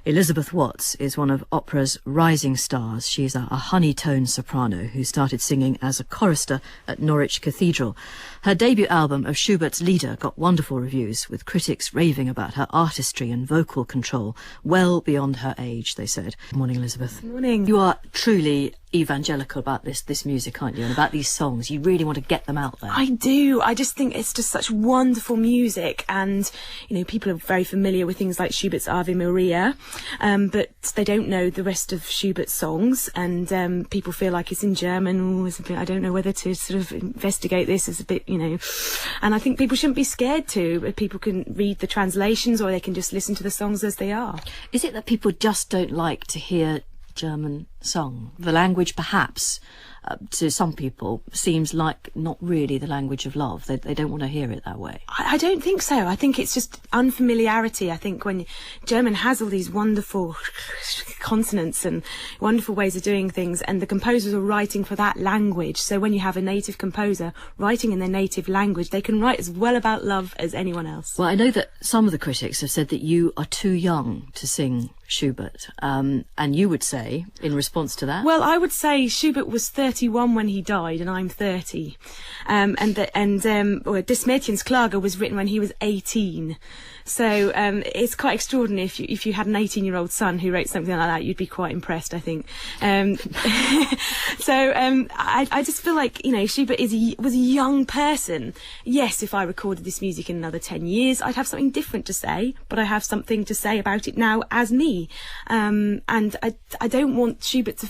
Elizabeth Watts is one of opera's rising stars. She's a honey-toned soprano who started singing as a chorister at Norwich Cathedral. Her debut album of Schubert's Lieder got wonderful reviews, with critics raving about her artistry and vocal control, well beyond her age, they said. Good morning, Elizabeth. Good morning. You are truly evangelical about this music, aren't you, and about these songs. You really want to get them out there. I do. I just think it's just such wonderful music, and people are very familiar with things like Schubert's Ave Maria, but they don't know the rest of Schubert's songs, and people feel like it's in German. I don't know whether to sort of investigate this. It's a bit, and I think people shouldn't be scared to. People can read the translations, or they can just listen to the songs as they are. Is it that people just don't like to hear German song? The language, perhaps, to some people, seems like not really the language of love. They don't want to hear it that way. I don't think so. I think it's just unfamiliarity. I think when German has all these wonderful consonants and wonderful ways of doing things, and the composers are writing for that language. So when you have a native composer writing in their native language, they can write as well about love as anyone else. Well, I know that some of the critics have said that you are too young to sing Schubert, and you would say, in response to that? Well, I would say Schubert was 31 when he died, and I'm 30. Des Mädchens Klage was written when he was 18. So it's quite extraordinary. If you had an 18-year-old son who wrote something like that, you'd be quite impressed, I think. I just feel like, Schubert was a young person. Yes, if I recorded this music in another 10 years, I'd have something different to say, but I have something to say about it now as me. And I don't want Schubert's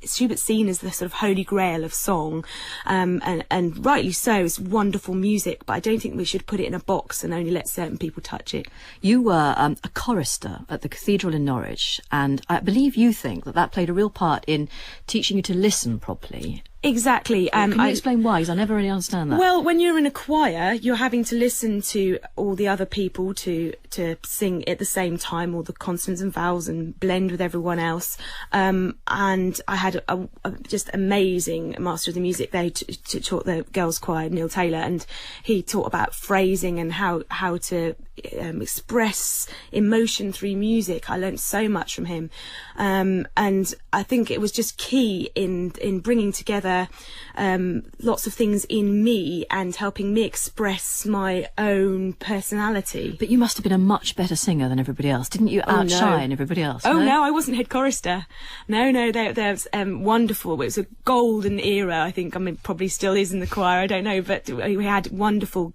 seen as the sort of holy grail of song, and rightly so. It's wonderful music, but I don't think we should put it in a box and only let certain people touch it. You were a chorister at the cathedral in Norwich, and I believe you think that played a real part in teaching you to listen properly. Exactly. Can you explain why? Because I never really understand that. Well, when you're in a choir, you're having to listen to all the other people to sing at the same time, all the consonants and vowels, and blend with everyone else. And I had a just amazing master of the music there who taught the girls' choir, Neil Taylor, and he taught about phrasing and how to express emotion through music. I learned so much from him, and I think it was just key in bringing together lots of things in me and helping me express my own personality. But you must have been a much better singer than everybody else. Didn't you outshine everybody else? No, I wasn't head chorister. No, there was wonderful. It was a golden era, I think. I mean, probably still is in the choir, I don't know, but we had wonderful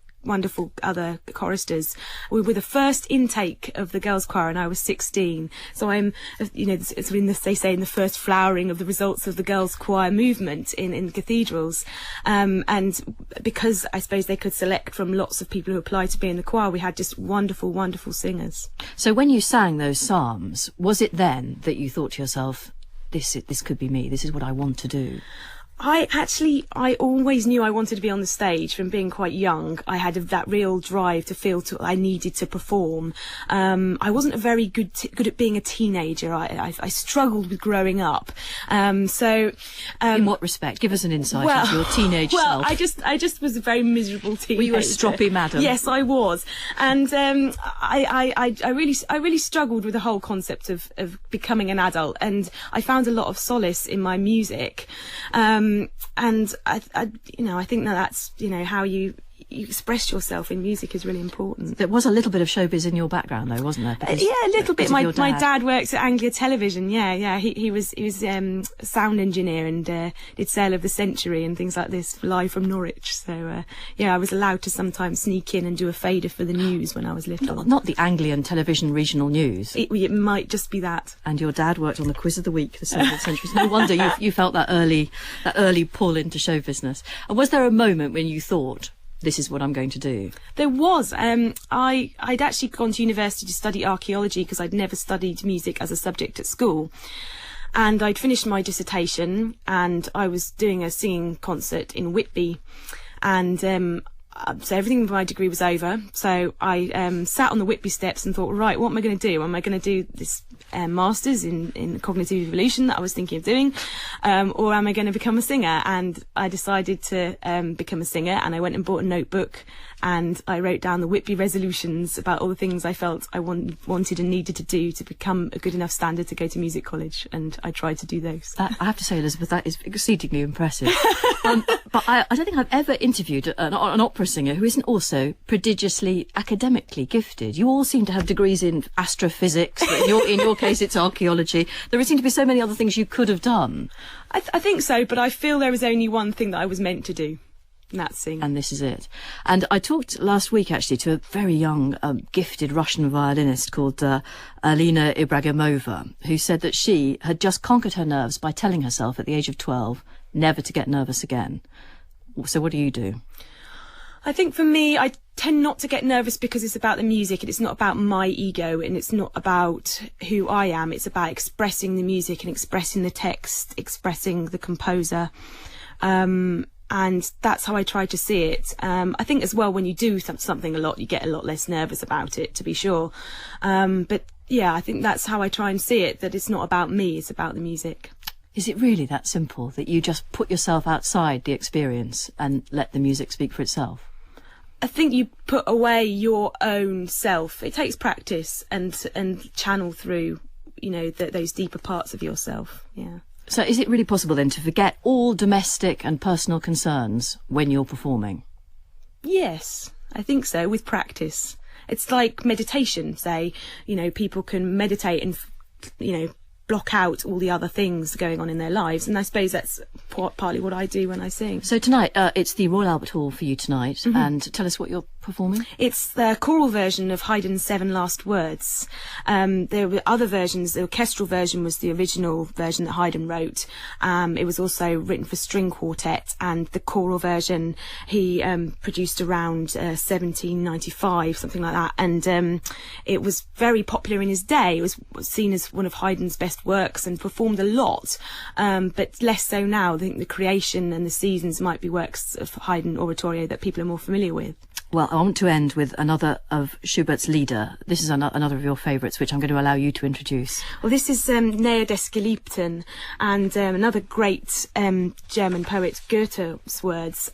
other choristers. We were the first intake of the girls' choir, and I was 16. So I'm, it's they say in the first flowering of the results of the girls' choir movement in cathedrals. And because I suppose they could select from lots of people who applied to be in the choir, we had just wonderful, wonderful singers. So when you sang those psalms, was it then that you thought to yourself, this could be me, this is what I want to do? I always knew I wanted to be on the stage from being quite young. I had that real drive to feel I needed to perform. I wasn't a very good at being a teenager. I struggled with growing up. In what respect? Give us an insight into your teenage self. I just was a very miserable teenager. Were you a stroppy madam? Yes, I was. And I really struggled with the whole concept of becoming an adult, and I found a lot of solace in my music. And I think that's how you express yourself in music is really important. There was a little bit of showbiz in your background, though, wasn't there? A little bit. My dad works at Anglia Television. Yeah. He was a sound engineer and did Sale of the Century and things like this live from Norwich. So I was allowed to sometimes sneak in and do a fader for the news when I was little. Not the Anglian Television regional news. It might just be that. And your dad worked on the Quiz of the Week, the Sale of the Century. No wonder you felt that early pull into show business. And was there a moment when you thought, this is what I'm going to do? There was. I'd actually gone to university to study archaeology because I'd never studied music as a subject at school. And I'd finished my dissertation, and I was doing a singing concert in Whitby. And so everything with my degree was over. So I sat on the Whitby steps and thought, right, what am I going to do? Am I going to do this master's in cognitive evolution that I was thinking of doing, or am I going to become a singer? And I decided to become a singer, and I went and bought a notebook and I wrote down the Whitby resolutions about all the things I felt I wanted and needed to do to become a good enough standard to go to music college, and I tried to do those. I have to say, Elizabeth, that is exceedingly impressive. But I don't think I've ever interviewed an opera singer who isn't also prodigiously academically gifted. You all seem to have degrees in astrophysics. In your case, it's archaeology. There seem to be so many other things you could have done. I think so, but I feel there was only one thing that I was meant to do. And that's sing. And this is it. And I talked last week, actually, to a very young, gifted Russian violinist called Alina Ibragimova, who said that she had just conquered her nerves by telling herself at the age of 12 never to get nervous again. So what do you do? I think for me, I tend not to get nervous because it's about the music and it's not about my ego and it's not about who I am. It's about expressing the music and expressing the text, expressing the composer. And that's how I try to see it. I think as well, when you do something a lot, you get a lot less nervous about it, to be sure. But yeah, I think that's how I try and see it, that it's not about me, it's about the music. Is it really that simple, that you just put yourself outside the experience and let the music speak for itself? I think you put away your own self. It takes practice and channel through, those deeper parts of yourself. Yeah. So is it really possible then to forget all domestic and personal concerns when you're performing? Yes, I think so, with practice. It's like meditation, say, people can meditate and, block out all the other things going on in their lives. And I suppose that's partly what I do when I sing. So tonight, it's the Royal Albert Hall for you tonight. Mm-hmm. And tell us what you're performing. It's the choral version of Haydn's 7 Last Words. There were other versions. The orchestral version was the original version that Haydn wrote. It was also written for string quartet, and the choral version he produced around 1795, something like that. And it was very popular in his day. It was seen as one of Haydn's best works and performed a lot, but less so now. I think the Creation and the Seasons might be works of Haydn oratorio that people are more familiar with. Well, I want to end with another of Schubert's Lieder. This is another of your favourites, which I'm going to allow you to introduce. Well, this is Nähe des Geliebten, and another great German poet, Goethe's words,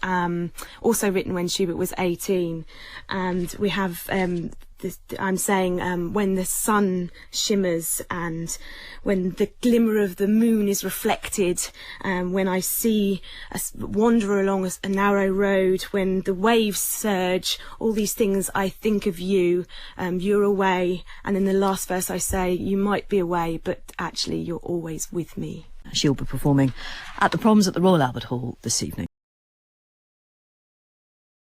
also written when Schubert was 18. And we have I'm saying when the sun shimmers and when the glimmer of the moon is reflected, when I see us wander along a narrow road, when the waves surge, all these things, I think of you, you're away. And in the last verse I say, you might be away, but actually you're always with me. She'll be performing at the Proms at the Royal Albert Hall this evening.